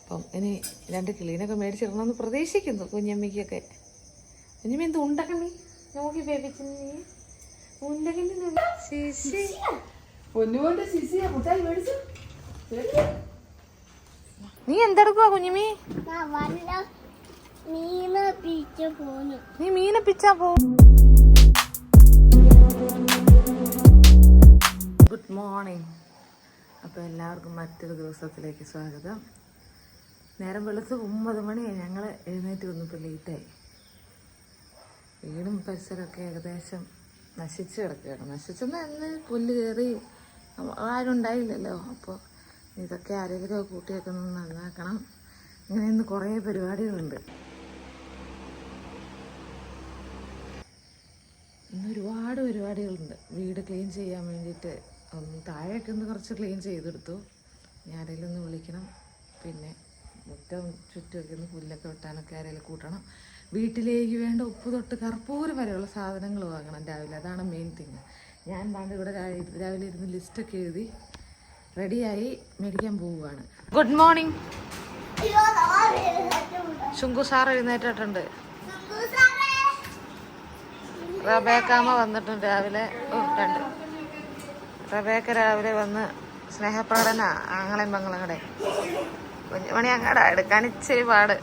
അപ്പം ഇനി 2 കിളീനൊക്കെ മേടിച്ചിടണമെന്ന് പ്രതീക്ഷിക്കുന്നു കുഞ്ഞമ്മയ്ക്കൊക്കെ. കുഞ്ഞമ്മ എന്ത് ഉണ്ടക്കണ്ണി നോക്കി പേപ്പിച്ചു നീ ഉണ്ടക്കണ്ണി നീ എന്തെടുക്കുവാ കുഞ്ഞമ്മി? നീ മീനെ പിച്ചാ പോ. Good morning. അപ്പോൾ എല്ലാവർക്കും മറ്റൊരു ദിവസത്തിലേക്ക് സ്വാഗതം. നേരം വെളുത്ത് 9 മണിയായി. ഞങ്ങൾ എഴുന്നേറ്റ് വന്നപ്പോൾ ലേറ്റായി. വീടും പരിസരമൊക്കെ ഏകദേശം നശിച്ച് കിടക്കുകയാണ്. നശിച്ചെന്ന് അന്ന് പുല്ല് കയറി ആരും ഉണ്ടായില്ലല്ലോ. അപ്പോൾ ഇതൊക്കെ ആരെങ്കിലും കൂട്ടിയൊക്കെ ഒന്ന് നന്നാക്കണം. ഇങ്ങനെ ഇന്ന് കുറേ പരിപാടികളുണ്ട്. ഇന്ന് ഒരുപാട് പരിപാടികളുണ്ട്. വീട് ക്ലീൻ ചെയ്യാൻ വേണ്ടിയിട്ട് താഴെയൊക്കെ ഒന്ന് കുറച്ച് ക്ലീൻ ചെയ്തെടുത്തു. ആരെങ്കിലും ഒന്ന് വിളിക്കണം. പിന്നെ മുറ്റം ചുറ്റുമൊക്കെ ഒന്ന് പുല്ലൊക്കെ വെട്ടാനൊക്കെ ആരെങ്കിലും കൂട്ടണം. വീട്ടിലേക്ക് വേണ്ട ഉപ്പ് തൊട്ട് കർപ്പൂരം വരെയുള്ള സാധനങ്ങൾ വാങ്ങണം രാവിലെ. അതാണ് മെയിൻ തിങ്. ഞാൻ പണ്ട് ഇവിടെ രാവിലെ ഇരുന്ന് ലിസ്റ്റൊക്കെ എഴുതി റെഡിയായി മേടിക്കാൻ പോവുകയാണ്. Good morning. ശുങ്കു സാർ എഴുന്നേറ്റിട്ടുണ്ട്. റബേക്കാമ്മ വന്നിട്ടുണ്ട് രാവിലെ. 2 റബേക്ക രാവിലെ വന്ന് സ്നേഹപ്രകടന ആങ്ങളെയും പെങ്ങളങ്ങടെ. കുഞ്ഞുമണി അങ്ങടെ എടുക്കാൻ ഇച്ചിരി പാട്.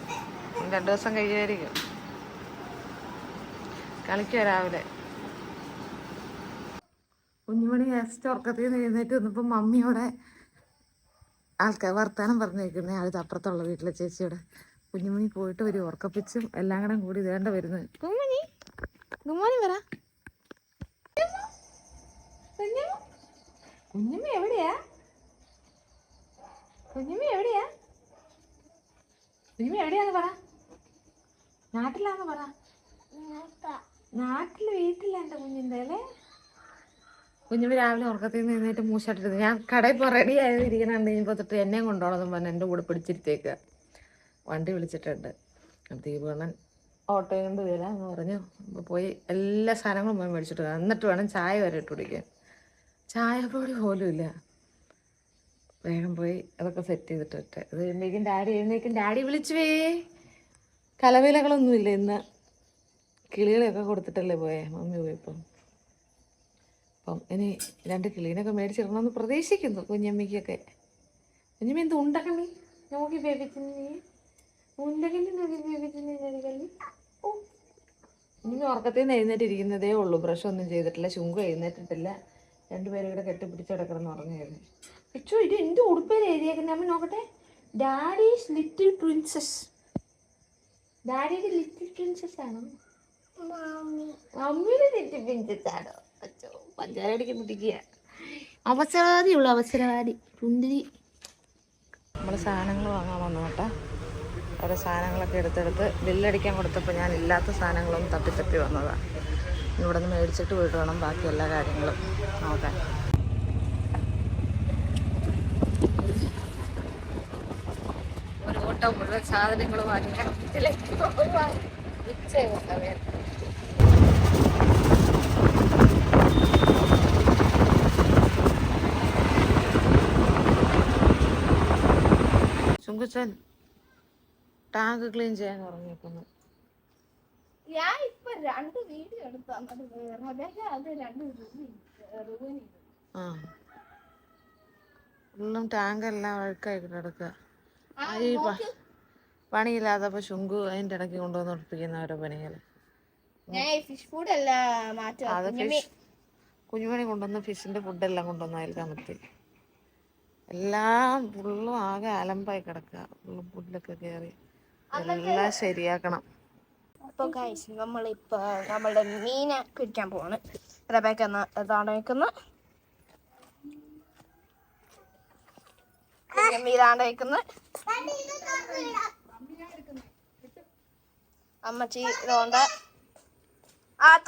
2 ദിവസം കഴിയുമായിരിക്കും. കളിക്കുക രാവിലെ. കുഞ്ഞുമണി ജസ്റ്റ് ഉറക്കത്തിൽ നിന്ന് എഴുന്നേറ്റ് വന്നപ്പോൾ മമ്മിയോടെ ആൾക്കാർ വർത്താനം പറഞ്ഞേക്കുന്നത്. അത് അപ്പുറത്തുള്ള വീട്ടിലെ ചേച്ചിയോടെ. കുഞ്ഞുമണി പോയിട്ട് ഒരു ഉറക്കപ്പിച്ചും എല്ലാം കൂടി വേണ്ട വരുന്നത്. കുഞ്ഞുമണി ഗുഡ് പറ. കുഞ്ഞുമ്മ എവിടെയാ? കുഞ്ഞുമ്മ എവിടെയാ? കുഞ്ഞുമ്മ എവിടെയാന്ന് പറ. നാട്ടിലാന്ന് പറ. നാട്ടില് വീട്ടിലാ എൻ്റെ കുഞ്ഞിൻ്റെ അല്ലേ? കുഞ്ഞുമ്മ രാവിലെ ഉറക്കത്തിൽ നിന്ന് എഴുന്നേറ്റ് മൂശായിട്ടിരുന്നു. ഞാൻ കടയിൽ ഇപ്പോൾ റെഡി ആയിരിക്കണുണ്ട്. ഇനിയിപ്പോൾ തൊട്ട് എന്നെയും കൊണ്ടുപോകണമെന്ന് പറഞ്ഞ് എൻ്റെ കൂടെ പിടിച്ചിരുത്തേക്കുക. വണ്ടി വിളിച്ചിട്ടുണ്ട്. ദീപകണ്ണൻ ഓട്ടോ കൊണ്ട് വരാമെന്ന് പറഞ്ഞു. അപ്പോൾ പോയി എല്ലാ സാധനങ്ങളും പോയി മേടിച്ചിട്ട് വരാം. എന്നിട്ട് വേണം ചായ വരെ ഇട്ട് കുടിക്കാൻ. ചായപ്പൊടി പോലും ഇല്ല. വേഗം പോയി അതൊക്കെ സെറ്റ് ചെയ്തിട്ട് അത് കഴിയുമ്പോഴേക്കും ഡാഡി എഴുന്നേക്കും. ഡാഡി വിളിച്ചുവേ. കലവേലകളൊന്നുമില്ല ഇന്ന്. കിളികളെയൊക്കെ കൊടുത്തിട്ടല്ലേ പോയേ മമ്മി പോയപ്പം. അപ്പം ഇനി 2 കിളീനൊക്കെ മേടിച്ചിടണമെന്ന് പ്രതീക്ഷിക്കുന്നു കുഞ്ഞമ്മയ്ക്കൊക്കെ. കുഞ്ഞമ്മ എന്ത് ഉണ്ടക്കണ്ണി നോക്കി പേപ്പിച്ചു നീ ഉണ്ടക്കണ്ണി നോക്കി പേപ്പിച്ചു നീ. ഓ ഇനി ഉറക്കത്തിൽ നിന്ന് എഴുന്നേറ്റിരിക്കുന്നതേ ഉള്ളൂ. ബ്രഷൊന്നും ചെയ്തിട്ടില്ല. ശുങ്കു എഴുന്നേറ്റിട്ടില്ല. 2 പേരും കൂടെ കെട്ടിപ്പിടിച്ച് കിടക്കണം ഉറങ്ങിയായിരുന്നു. അച്ചോ ഇത് എൻ്റെ ഉടുപ്പേര് എഴുതിയേക്കുന്നത്. അമ്മ നോക്കട്ടെ. Daddy's little princess. ഡാഡിയുടെ ലിറ്റിൽ പ്രിൻസസ് ആണോ? മമ്മിയുടെ ലിറ്റിൽ പ്രിൻസസ് ആണോ? അച്ചോ പഞ്ചാര അടിക്കുമ്പോഴത്തേക്കുക. അവസരവാദിയുള്ളൂ. അവസരവാദി പുന്തിരി. നമ്മൾ സാധനങ്ങൾ വാങ്ങാൻ വന്നു കേട്ടോ. ഓരോ സാധനങ്ങളൊക്കെ എടുത്തെടുത്ത് ബില്ലടിക്കാൻ കൊടുത്തപ്പോൾ ഞാൻ ഇല്ലാത്ത സാധനങ്ങളൊന്നും തപ്പി വന്നതാണ്. ഇവിടെ നിന്ന് മേടിച്ചിട്ട് പോയിട്ട് വേണം ബാക്കി എല്ലാ കാര്യങ്ങളും നോക്കാൻ. ഒരു ഓട്ടം മുഴുവൻ സാധനങ്ങൾ വാങ്ങിക്കാൻ ചുങ്കുച്ചൻ ടാങ്ക് ക്ലീൻ ചെയ്യാൻ ഉറങ്ങിയേക്കുന്നു. ഞാൻ ഇപ്പൊ 2 വീഡിയോ എടുത്തു. ഫുള്ളും ടാങ്കെല്ലാം അഴുക്കായി കിടക്കുക. ഈ പണിയില്ലാത്തപ്പോ ശുങ്കു അതിൻ്റെ ഇടയ്ക്ക് കൊണ്ടുവന്ന് ഒളിപ്പിക്കുന്ന ഓരോ പണികൾ. അത് കുഞ്ഞുമണി കൊണ്ടുവന്ന് ഫിഷിന്റെ ഫുഡെല്ലാം കൊണ്ടുവന്ന് അതിൽ കമത്തി. എല്ലാം ഫുള്ളും ആകെ അലമ്പായി കിടക്കുക. ഫുള്ളും പുല്ലൊക്കെ കയറി എല്ലാം ശരിയാക്കണം. അപ്പോൾ ഗൈസ് നമ്മളിപ്പോൾ നമ്മളുടെ മീനെ പിടിക്കാൻ പോവാണ്. റബേക്ക ഇതാണ് വെക്കുന്നത്. ഇതാണ്ട് വെക്കുന്നത്. അമ്മച്ചി ഇതുകൊണ്ട്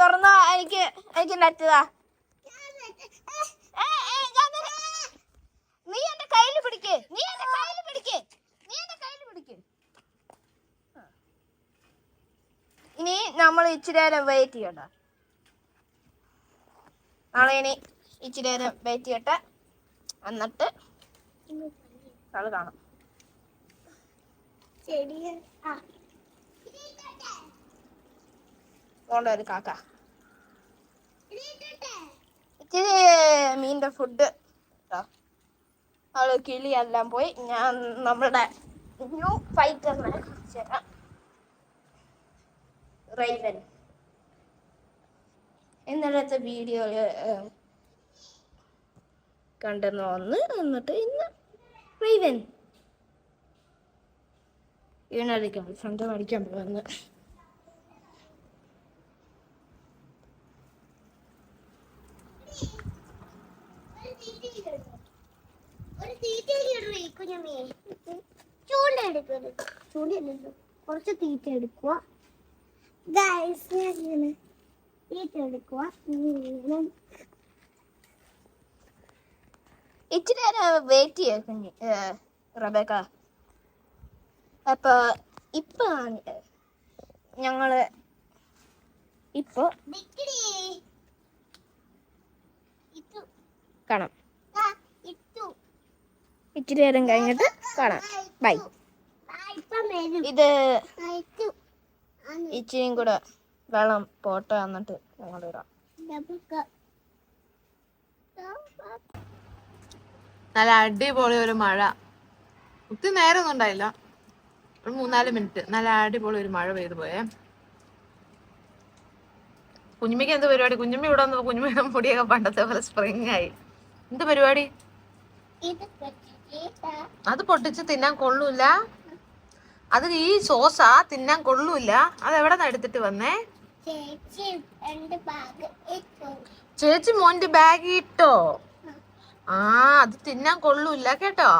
തുറന്ന എനിക്ക് നെറ്റതാ. നീ എന്റെ കയ്യിൽ പിടിക്ക്. ഇനി നമ്മൾ ഇച്ചിരി നേരം വെയിറ്റ് ചെയ്യണ്ട. നാളെ ഇനി ഇച്ചിരി നേരം വെയിറ്റ് ചെയ്യട്ടെ. എന്നിട്ട് അത് കാണാം. അതുകൊണ്ട് ഒരു കാക്ക ഇച്ചിരി മീനിന്റെ ഫുഡ് കേട്ടോ. അവള് കിളിയെല്ലാം പോയി. ഞാൻ നമ്മുടെ ന്യൂ ഫൈറ്ററിനെ കുറിച്ച് തരാം. റൈവൻ ഇന്നലത്തെ വീഡിയോയില് കണ്ടെന്ന് വന്ന് എന്നിട്ട് ഇന്ന് റൈവൻ വീണടിക്കാൻ സ്വന്തം അടിക്കാൻ പോകുന്നു. കുറച്ച് തീറ്റ എടുക്കുക തീറ്റ എടുക്കുക. ഇച്ചിരി നേരം വെയിറ്റ് ചെയ്യാ കുഞ്ഞ് റബേക്ക. അപ്പൊ ഇപ്പൊ ഞങ്ങള് ഇപ്പൊ കാണാം. ഇച്ചിരി നേരം കഴിഞ്ഞിട്ട് കാണാം. ബൈ. ഇത് ഇച്ചിരിയും കൂടെ വെള്ളം പോട്ടെ എന്നിട്ട് ഞങ്ങൾ ഇടാം. നല്ല അടിപൊളി ഒരു മഴ. ഒത്തിരി നേരമൊന്നും ഉണ്ടായില്ല, ഒരു 3-4 മിനിറ്റ് നല്ല അടിപൊളി ഒരു മഴ പെയ്തു പോയേ. കുഞ്ഞുമ്മയ്ക്ക് എന്ത് പരിപാടി? കുഞ്ഞുമ്മ ഇവിടെ വന്നപ്പോ കുഞ്ഞുമ്മയുടെ മുടിയൊക്കെ പണ്ടത്തെ പോലെ സ്പ്രിങ് ആയി. എന്ത് പരിപാടി? അത് പൊട്ടിച്ച് തിന്നാൻ കൊള്ളൂല. അത് ഈ സോസാ, തിന്നാൻ കൊള്ളൂല. അത് എവിടെ നിന്ന് എടുത്തിട്ട് വന്നേ? ചേച്ചി മോന്റെ ബാഗ് ഇട്ടോ? ആ, അത് തിന്നാൻ കൊള്ളൂല കേട്ടോ.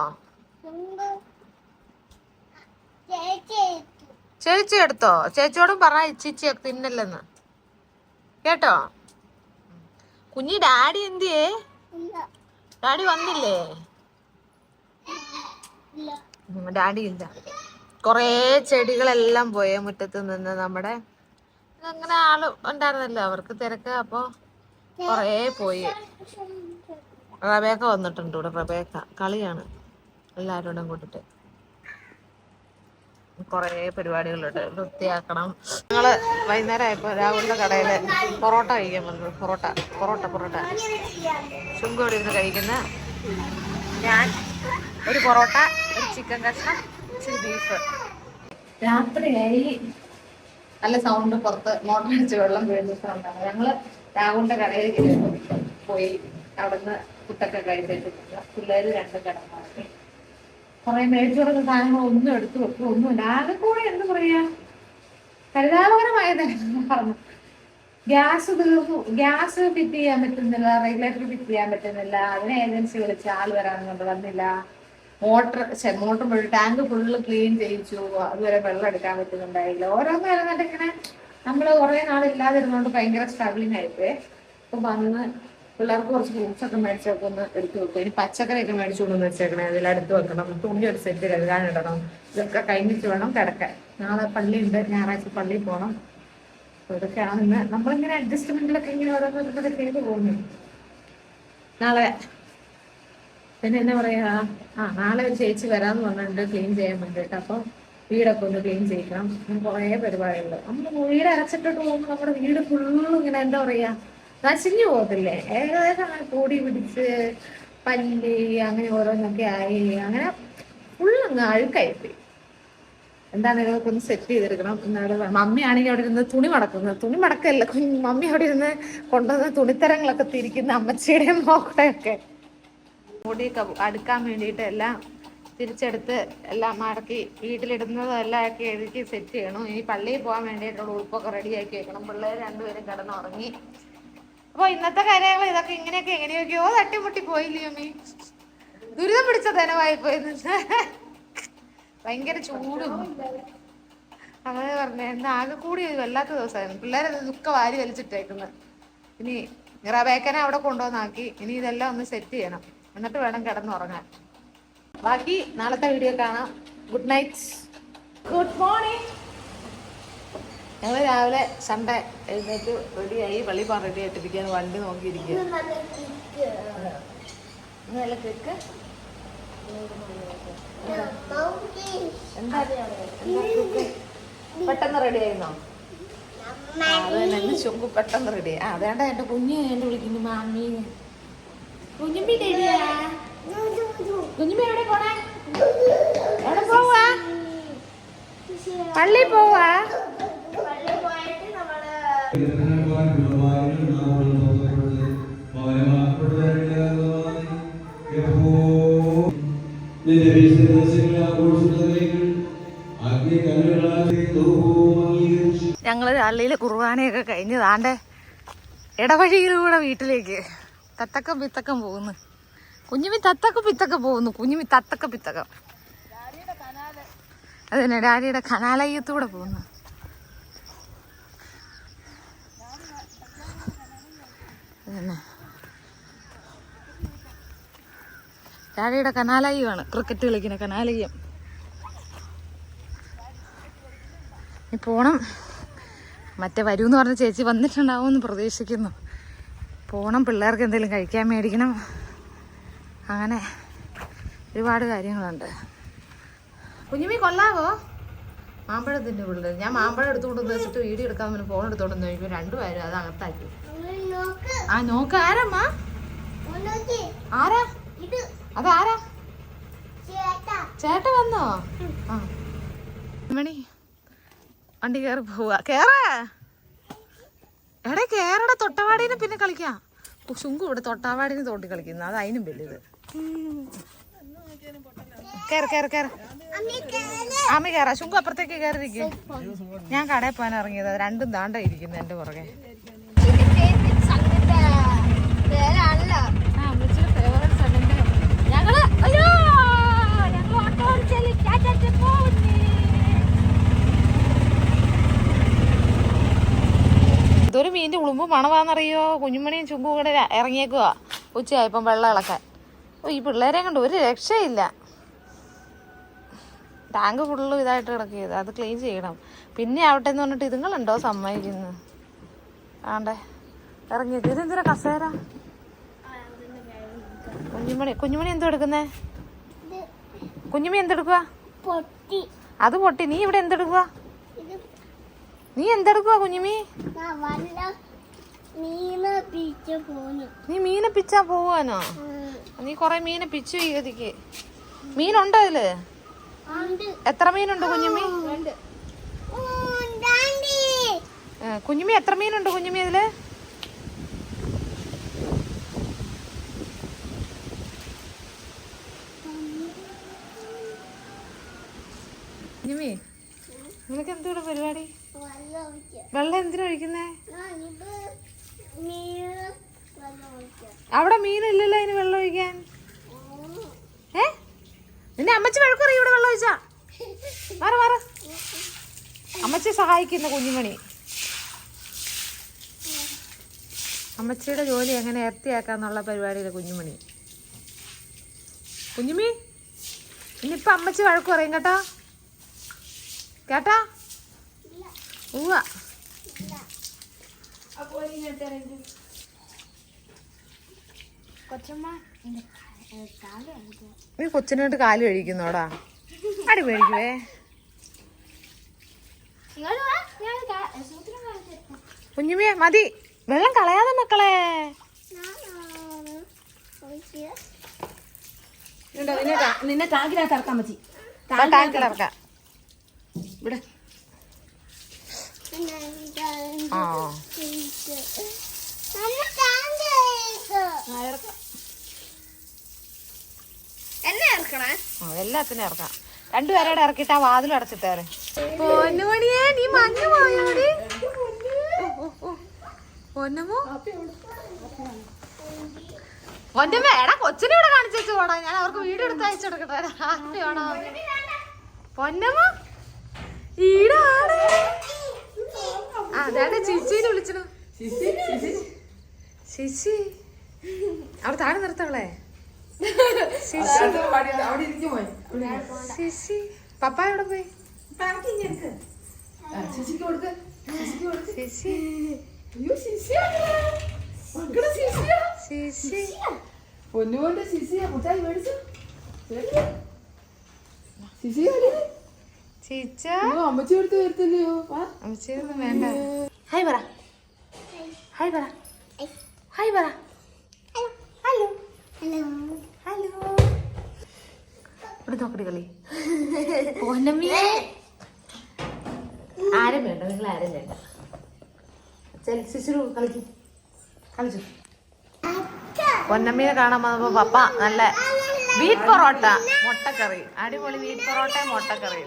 ചേച്ചി എടുത്തോ? ചേച്ചിയോടും പറ ചേച്ചി തിന്നല്ലെന്ന് കേട്ടോ. കുഞ്ഞി ഡാഡി എന്തിയേ? ഡാഡി വന്നില്ലേ? ഡാഡി ഇല്ല. കൊറേ ചെടികളെല്ലാം പോയേ മുറ്റത്ത് നിന്ന്. നമ്മുടെ അങ്ങനെ ആള് ഉണ്ടായിരുന്നല്ലോ, അവർക്ക് തിരക്ക്. അപ്പൊ കൊറേ പോയി. റബേക്ക വന്നിട്ടുണ്ട് ഇവിടെ. റബേക്ക കളിയാണ് എല്ലാരോടും കൂട്ടിട്ട്. കൊറേ പരിപാടികളുണ്ട്, വൃത്തിയാക്കണം. ഞങ്ങള് വൈകുന്നേരം ആയപ്പോ രാഹുലിന്റെ കടയില് പൊറോട്ട കഴിക്കാൻ വന്നത്. പൊറോട്ട ചുങ്കോടി ഇരുന്ന് കഴിക്കുന്ന ഞാൻ ഒരു പൊറോട്ട, ഒരു ചിക്കൻ കഷ്ണം, ഇച്ചിരി ബീഫ്. രാത്രിയായി. നല്ല സൗണ്ട് പുറത്ത് മോട്ടർ അടിച്ച് വെള്ളം വീഴുന്നുണ്ടാണ്. ഞങ്ങള് രാഹുലിന്റെ കടയിൽ പോയി അവിടുന്ന് ഫുഡൊക്കെ കഴിച്ചിട്ടില്ല. പിള്ളേര് 2 കിടന്നു. കുറെ മേടിച്ചു കൊടുക്കുന്ന സാധനങ്ങൾ ഒന്നും എടുത്തു വെക്കും, ഒന്നുമില്ല. ആകെ കൂടെ എന്താ പറയാ, പരിതാപകരമായതാണ് പറഞ്ഞു. ഗ്യാസ് തീർന്നു. ഗ്യാസ് ഫിറ്റ് ചെയ്യാൻ പറ്റുന്നില്ല, റെഗുലേറ്റർ ഫിറ്റ് ചെയ്യാൻ പറ്റുന്നില്ല. അതിനെ ഏജൻസി വിളിച്ച് ആൾ വരാനും കൊണ്ട് വന്നില്ല. മോട്ടർ ടാങ്ക് ഫുള്ള് ക്ലീൻ ചെയ്യിച്ചു, അതുവരെ വെള്ളം എടുക്കാൻ പറ്റുന്നുണ്ടായില്ല. ഓരോന്നും ഇരുന്നിട്ട് ഇങ്ങനെ നമ്മള് കുറെ നാളില്ലാതിരുന്നോണ്ട് ഭയങ്കര സ്ട്രഗ്ലിംഗ് ആയിപ്പോയി. അപ്പൊ വന്ന് പിള്ളേർക്ക് കുറച്ച് ഫ്രൂട്ട്സ് ഒക്കെ മേടിച്ചൊക്കെ ഒന്ന് എടുത്തു വെക്കും. ഇനി പച്ചക്കറിയൊക്കെ മേടിച്ചുകൊണ്ടെന്ന് വെച്ചേക്കണേ, അതിലെടുത്ത് വെക്കണം. തുണി ഒരു സെറ്റ് കഴുകാനിടണം. ഇതൊക്കെ കഴിഞ്ഞിട്ട് വേണം കിടക്കാൻ. നാളെ പള്ളിയുണ്ട്, ഞായറാഴ്ച പള്ളിയിൽ പോകണം. അപ്പൊ ഇതൊക്കെയാണ് ഇന്ന് നമ്മളിങ്ങനെ അഡ്ജസ്റ്റ്മെന്റിലൊക്കെ ഇങ്ങനെ ഓരോന്നൊക്കെ ചെയ്ത് പോകുന്നു. നാളെ പിന്നെ എന്നാ പറയാ, നാളെ ഒരു ചേച്ചി വരാന്ന് പറഞ്ഞിട്ടുണ്ട് ക്ലീൻ ചെയ്യാൻ വേണ്ടിയിട്ട്. അപ്പൊ വീടൊക്കെ ഒന്ന് ക്ലീൻ ചെയ്യണം. കുറേ പരിപാടികളുണ്ട്. നമ്മൾ വീട് അടച്ചിട്ടിട്ട് പോകുമ്പോൾ നമ്മുടെ വീട് ഫുള്ളും ഇങ്ങനെ എന്താ പറയാ, നശിഞ്ഞു പോകത്തില്ലേ? ഏകദേശം അങ്ങനെ കൂടി പിടിച്ച് പല്ലി അങ്ങനെ ഓരോന്നൊക്കെ ആയി, അങ്ങനെ ഫുള്ളങ്ങ് അഴുക്കായിപ്പോയി. എന്താണ് ഇതൊക്കെ ഒന്ന് സെറ്റ് ചെയ്തെടുക്കണം. എന്നാല് മമ്മി ആണെങ്കിൽ അവിടെ ഇരുന്ന് തുണി മടക്കല്ല, മമ്മി അവിടെ ഇരുന്ന് കൊണ്ടുവന്ന തുണിത്തരങ്ങളൊക്കെ തിരിക്കുന്ന അമ്മച്ചിയുടെയും മോക്കടെയൊക്കെ മുടിയൊക്കെ അടുക്കാൻ വേണ്ടിയിട്ട് എല്ലാം തിരിച്ചെടുത്ത് എല്ലാം മടക്കി വീട്ടിലിടുന്നതെല്ലാം ഒക്കെ എഴുതി സെറ്റ് ചെയ്യണം. ഇനി പള്ളിയിൽ പോകാൻ വേണ്ടിയിട്ടുള്ള ഉടുപ്പൊക്കെ റെഡിയാക്കി വെക്കണം. പിള്ളേർ 2 പേരും കിടന്നുറങ്ങി. അപ്പൊ ഇന്നത്തെ കാര്യങ്ങൾ ഇതൊക്കെ ഇങ്ങനെയൊക്കെ എങ്ങനെയൊക്കെയോ തട്ടിമുട്ടി പോയില്ലയോ മീ? ദുരിതം പിടിച്ച ധനമായി പോയത്. ഭയങ്കര ചൂടും അങ്ങനെ പറഞ്ഞ എന്നാ ആകെ കൂടി വല്ലാത്ത ദിവസമായിരുന്നു. പിള്ളേരെ ദുഃഖം വാരി വലിച്ചിട്ടേക്കുന്നത്. ഇനി റബേക്കനെ അവിടെ കൊണ്ടുവന്നാക്കി. ഇനി ഇതെല്ലാം ഒന്ന് സെറ്റ് ചെയ്യണം, എന്നിട്ട് വേണം കിടന്നുറങ്ങാൻ. ബാക്കി നാളത്തെ വീഡിയോ കാണാം. Good night, good morning. ഞങ്ങൾ രാവിലെ സൺഡേ എഴുന്നേറ്റ് റെഡിയായി, പള്ളി പോകാൻ റെഡി ആയിട്ടിരിക്കുകയാണ്. വണ്ടി നോക്കിയിരിക്കുക. നല്ല കേക്ക് എന്താ പെട്ടെന്ന് റെഡി ആയിരുന്നോ? അത് തന്നെ ഇന്ന് ചുങ്കു പെട്ടെന്ന് റെഡി ആയി. അതേണ്ട എന്റെ കുഞ്ഞ് എന്നെ വിളിക്കുന്നു മാമി. കുഞ്ഞുമ്മി റെഡിയാ? കുഞ്ഞുമ്മി എവിടെ പോണേ? എവിടെ പോവാ? പള്ളി പോവാ? ഞങ്ങള് പള്ളിയില് കുർബാനയൊക്കെ കഴിഞ്ഞ് താണ്ടെ ഇടവഴിയിലൂടെ വീട്ടിലേക്ക് തത്തക്കം പിത്തക്കം പോകുന്നു. കുഞ്ഞുമി തത്തക്കം പിത്തക്കം പോകുന്നു. കുഞ്ഞുമി തത്തക്കം പിത്തക്കം. അത് തന്നെ ഡാഡിയുടെ കനാലയ്യത്തൂടെ പോകുന്നു. അതന്നെ ഡാഡിയുടെ കനാലയ്യമാണ്, ക്രിക്കറ്റ് കളിക്കുന്ന കനാലയ്യം. ഇനി പോണം. മറ്റേ വരൂന്ന് പറഞ്ഞ ചേച്ചി വന്നിട്ടുണ്ടാവുമെന്ന് പ്രതീക്ഷിക്കുന്നു. പോണം, പിള്ളേർക്ക് എന്തെങ്കിലും കഴിക്കാൻ മേടിക്കണം. അങ്ങനെ ഒരുപാട് കാര്യങ്ങളുണ്ട്. കുഞ്ഞുമി കൊള്ളാവോ? മാമ്പഴത്തിൻ്റെ പിള്ളേർ. ഞാൻ മാമ്പഴം എടുത്തുകൊണ്ട് വെച്ചിട്ട് വീഡിയോ എടുക്കാൻ പിന്നെ ഫോൺ എടുത്തോണ്ട് ചോദിക്കും. രണ്ടുപേരും അത് അകത്താക്കി. ആ നോക്ക്. ആരമ്മ? ആരാ? അതാരാ? ചേട്ട വന്നോ? ആ മണി വണ്ടി കയറി പോവാ. കേറാ എടേ, കേറട. തൊട്ടവാടീനെ പിന്നെ കളിക്കാം. ശുങ്കു ഇവിടെ തൊട്ടാവാടീനെ തോട്ടി കളിക്കുന്നു. അത് അതിനും വലുത്. കേറ് കേറ് കേറ്. അമ്മ കേറാ. ശുങ്കു അപ്പുറത്തേക്ക് കയറിയിരിക്കും. ഞാൻ കടയിൽ പോകാൻ ഇറങ്ങിയത്. രണ്ടും താണ്ട ഇരിക്കുന്നു എന്റെ പുറകെ. ഇതൊരു മീൻ്റെ ഉളുമ്പ് മണവാന്നറിയോ? കുഞ്ഞുമണിയും ചുമ്പും കൂടെ ഇറങ്ങിയേക്കുവാ ഉച്ചയായപ്പം വെള്ളം ഇളക്കാൻ. ഓ, ഈ പിള്ളേരെ കൊണ്ട് ഒരു രക്ഷയില്ല. ടാങ്ക് ഫുള്ള് ഇതായിട്ട് കിടക്കിയത്. അത് ക്ലീൻ ചെയ്യണം. പിന്നെ ആവട്ടെ എന്ന് പറഞ്ഞിട്ട് ഇതുങ്ങളുണ്ടോ സമ്മതിക്കുന്നു. ആണ്ടേ ഇറങ്ങിയത്. ഇതെന്തിനാ കസേര? കുഞ്ഞുമണി എന്തോ എടുക്കുന്നേ? കുഞ്ഞുമണി എന്തെടുക്കുക? അത് പൊട്ടി. നീ ഇവിടെ എന്തെടുക്കുക? നീ എന്തെടുക്കുക കുഞ്ഞുമി? നീ മീനെ പിച്ചാ പോവാനോ? നീ കൊറേ മീനെ പിച്ചു ഈകതിക്ക്. മീനുണ്ടോ അതില്? എത്ര മീനുണ്ട് കുഞ്ഞുമി? കുഞ്ഞുമി എത്ര മീനുണ്ട് കുഞ്ഞുമി അതില്? കുഞ്ഞുമി, നിനക്ക് എന്തുകൂടെ പരിപാടി? വെള്ളം എന്തിനാ ഒഴിക്കുന്നേ? അവിടെ മീനില്ലല്ലോ അതിന് വെള്ളം ഒഴിക്കാൻ. നിന്നെ അമ്മച്ചി വഴക്കറിയും ഇവിടെ വെള്ളം ഒഴിച്ചാ. മാറ മാറ. അമ്മച്ചി സഹായിക്കുന്ന കുഞ്ഞുമണി. അമ്മച്ചിയുടെ ജോലി എങ്ങനെ ഇരട്ടിയാക്കാന്നുള്ള പരിപാടിയിലെ കുഞ്ഞുമണി. കുഞ്ഞുമി, ഇന്നിപ്പം അമ്മച്ചി വഴക്ക് പറയും കേട്ടോ. കേട്ടാ? ഉവ്വ. നീ കൊച്ചിനായിട്ട് കാല് കഴിക്കുന്നോടാ. അടി മേടിക്കുവേ. കുഞ്ഞുമിയെ മതി, വെള്ളം കളയാതെ മക്കളെ. നിന്നെ ടാങ്കിനകത്ത് ഇറക്കാൻ പറ്റി. ടാങ്കിലിറക്കാം. ഇവിടെ ആ എല്ലാത്തിനും ഇറക്കാം. രണ്ടുപേരോടെ ഇറക്കിട്ട് ആ വാതിലും അടച്ചിട്ടേരെ. പൊന്നുമണിയേ, നീ മഞ്ഞു പോയോടി. പൊന്നമോ പൊന്നമ്മ, എടാ കൊച്ചിനെ ഇവിടെ കാണിച്ചു പോടാ. ഞാൻ അവർക്ക് വീഡിയോ എടുത്ത് അയച്ചെടുക്കട്ടെ. ഹാപ്പി ആണോ പൊന്നമ്മ? ഈടാണ്. അതാണ് ചേച്ചീനെ വിളിച്ചണു. ചേച്ചി അവിടെ താഴെ നിർത്തവളെ. ചേച്ചി പപ്പ എവിടെ പോയി? പൊന്നുപോലെ ശിശിയാ മുട്ടായി മേടിച്ചു. ചീച്ച അമ്മച്ചി എടുത്ത് വരുത്തില്ലയോ അമ്മച്ചിയൊന്നും വേണ്ട. ഹായ് പറ, ഹായ് പറ, ഹായ് പറ. Hello hello hello. ഇവിടെ നോക്കടി കളി. പൊന്നമ്മിയെ ആരും വേണ്ട, നിങ്ങൾ ആരും വേണ്ട. ശിശുരു കളിച്ചു കളിച്ചു. പൊന്നമ്മീനെ കാണാൻ വന്നപ്പോ പപ്പ നല്ല വീറ്റ് പൊറോട്ട മുട്ടക്കറി, അടിപൊളി വീറ്റ് പൊറോട്ട മുട്ടക്കറി.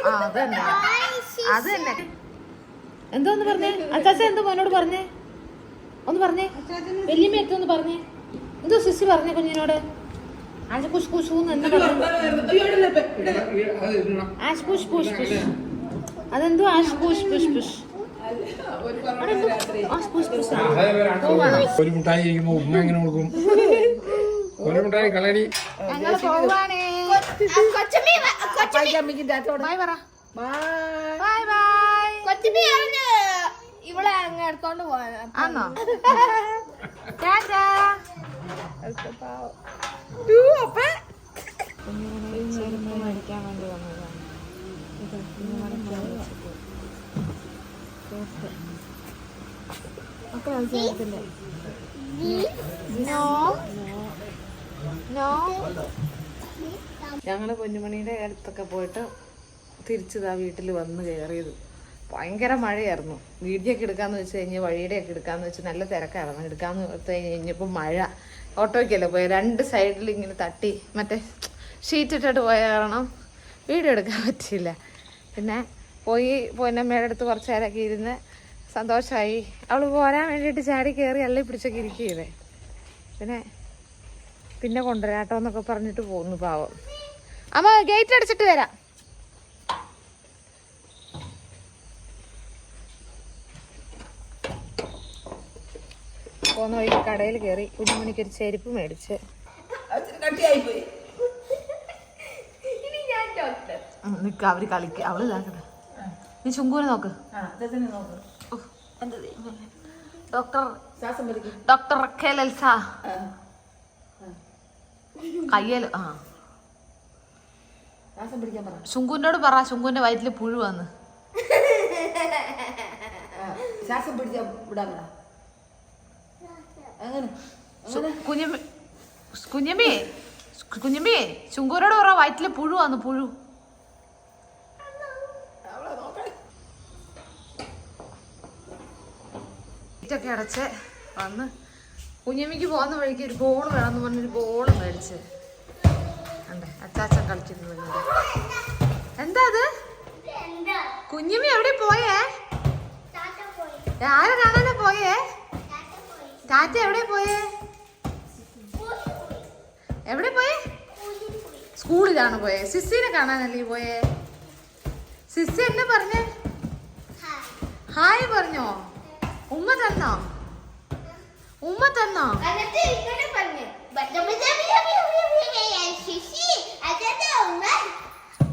ആ അത് തന്നെ അത് തന്നെ. എന്തോന്ന് പറഞ്ഞേ അച്ചാച്ച? എന്തോ മോനോട് പറഞ്ഞേ? ഒന്ന് പറഞ്ഞേ, വലിയമ്മ എത്തോന്ന് പറഞ്ഞേ. എന്തോ സിസി പറഞ്ഞേ കുഞ്ഞിനോട്? ആശ് പുഷ് പുഷ് എന്ന് പറഞ്ഞു. ആശ് പുഷ് പുഷ് പുഷ്. അതെന്തോ ആശ് പുഷ് പുഷ് പുഷ്. ഒരു മുട്ടായി ഇരിക്കുമ്പോ ഉമ്മ എങ്ങനെ കൊടുക്കും? ഒരു മുട്ടായി കളരി. ഞങ്ങള് പോവാണേ. ബൈ പറ. Bye bye. കൊച്ചുമ്മി അറിഞ്ഞ് ഇവിടെ അങ്ങ് എടുത്തോണ്ട് പോവാ. ആന്നോ? ടാറ്റാ. ചെരുപ്പ് മേടിക്കാൻ വേണ്ടി വന്നതാണ്. ഞങ്ങള് കുഞ്ഞുമണിയുടെ അടുത്തൊക്കെ പോയിട്ട് തിരിച്ചതാ വീട്ടിൽ വന്ന് കയറിയത്. ഭയങ്കര മഴയായിരുന്നു. വീഡിയോ ഒക്കെ എടുക്കാന്ന് വെച്ച് കഴിഞ്ഞ് വഴിയുടെ ഒക്കെ എടുക്കാന്ന് വെച്ച് നല്ല തിരക്കായിരുന്നു. എടുക്കാന്ന് വെച്ച് കഴിഞ്ഞപ്പോൾ മഴ. ഓട്ടോയ്ക്കല്ലേ പോയ, രണ്ട് സൈഡിൽ ഇങ്ങനെ തട്ടി മറ്റേ ഷീറ്റ് ഇട്ടിട്ട് പോയ കാരണം വീഡിയോ എടുക്കാൻ പറ്റിയില്ല. പിന്നെ പോയി പൊന്നമ്മയുടെ അടുത്ത് കുറച്ച് നേരമൊക്കെ ഇരുന്ന് സന്തോഷമായി. അവൾ പോരാൻ വേണ്ടിയിട്ട് ചാടി കയറി അള്ളി പിടിച്ചൊക്കെ ഇരിക്കുകയല്ലേ. പിന്നെ കൊണ്ടുവരാട്ടോ എന്നൊക്കെ പറഞ്ഞിട്ട് പോകുന്നു പാവം. അമ്മ ഗേറ്റ് അടിച്ചിട്ട് വരാം. പോന്ന വഴിക്ക് കടയിൽ കയറി കുഞ്ഞുമണിക്ക് ഒരു ചെരുപ്പ് മേടിച്ച്. നിക്ക അവര് കളിക്ക, അവള് ഇതാക്കട്ടെ. നീ ചുങ്കൂനെ നോക്ക്. ഡോക്ടർ റഖേൽ കയ്യല്. ആ ശുങ്കുവിനോട് പറ, ശുങ്കുവിന്റെ വയറ്റില് പുഴു വന്ന്. ശ്വാസം പിടിച്ചാ വിടാൻ കുഞ്ഞമ്മി കുഞ്ഞമ്മി ശുങ്കൂരോട് പറ വയറ്റില് പുഴു വന്ന്, പുഴു. ൊക്കെ അടച്ച് വന്ന് കുഞ്ഞമ്മിക്ക് പോകുന്ന വഴിക്ക് ഒരു ബോൾ വേണമെന്ന് പറഞ്ഞൊരു ബോൾ മേടിച്ച്. അണ്ടേ അച്ചാച്ചൻ കളിക്കുന്നത്. എന്താ അത്? കുഞ്ഞമ്മി എവിടെ പോയേ? ആരെ കാണാനാ പോയേ? ടാറ്റ എവിടെ പോയേ? എവിടെ പോയേ? സ്കൂളിലാണ് പോയേ. സിസ്സിനെ കാണാനല്ലേ പോയേ? സിസ്സി എന്നെ പറഞ്ഞേ? ഹായ് പറഞ്ഞോ? ഉമ്മ തന്നോ? ഉമ്മ തന്നോ?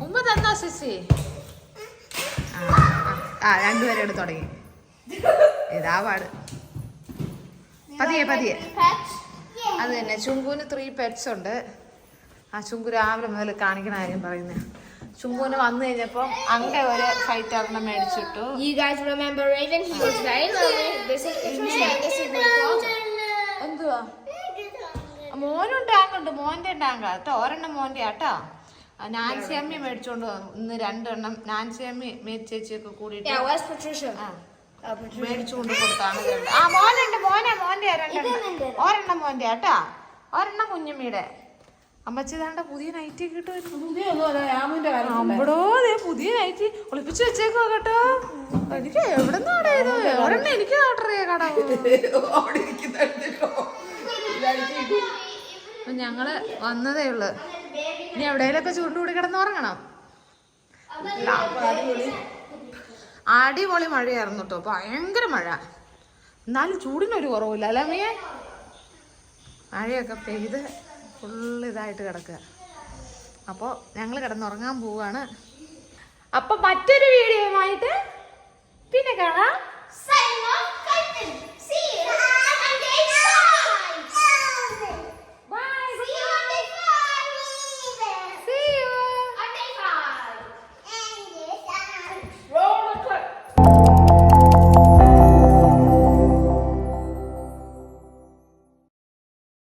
ഉമ്മ തന്നോ സിസി? രണ്ടുപേരും എടുത്ത് തുടങ്ങി. ഇതാ പാട്. പതിയെ പതിയെ. അത് തന്നെ. ചുങ്കുവിന് 3 pets ഉണ്ട്. ആ ചുങ്കു രാവിലെ മുതൽ കാണിക്കണ കാര്യം പറയുന്നത്. ചുങ്കുവിന് വന്നു കഴിഞ്ഞപ്പോ അങ്ങനെ ഒരു ഫൈറ്ററിനെ മേടിച്ചിട്ടു. You guys remember Raven? He was very lonely. This is my closet. എന്തുവാ? മോനും ടാങ്ക് ഉണ്ട്. മോന്റെ ടാങ്കാ കേട്ടോ. ഒരെണ്ണം മോന്റെ ആട്ടോ. നാൻസി അമ്മി മേടിച്ചോണ്ട് വന്നു. ഇന്ന് 2 എണ്ണം നാൻസി അമ്മി മേടിച്ചേച്ചിയൊക്കെ കൂടിയിട്ട് മേടിച്ചുകൊണ്ട് കൊടുത്താണ്. ആ മോനുണ്ട്. മോന്റെ 2 എണ്ണം. ഒരെണ്ണം മോന്റെ ആട്ടോ, ഒരെണ്ണം കുഞ്ഞമ്മയുടെ. അമ്മച്ചി താണ്ട പുതിയ നൈറ്റി കിട്ടുമായിരുന്നു. അമ്പടോ പുതിയ നൈറ്റി ഒളിപ്പിച്ച് വെച്ചേക്കോ കേട്ടോ. എനിക്ക് എവിടെ നിന്നാണ് ഇത്? ഒരെണ്ണം എനിക്ക് ഓർഡർ ചെയ്യാ കട. ഞങ്ങള് വന്നതേ ഉള്ളു. ഇനി എവിടെയെങ്കിലൊക്കെ ചൂണ്ടുകൂടി കിടന്നുറങ്ങണം. അടിപൊളി മഴയായിരുന്നു കേട്ടോ. ഭയങ്കര മഴ. എന്നാലും ചൂടിനൊരു കുറവില്ല അല്ലേ അമ്മയെ? മഴയൊക്കെ പെയ്ത് ഫുള്ള് ഇതായിട്ട് കിടക്കുക. അപ്പോൾ ഞങ്ങൾ കിടന്നുറങ്ങാൻ പോവാണ്. അപ്പോൾ മറ്റൊരു വീഡിയോയുമായിട്ട് പിന്നെ കാണാം.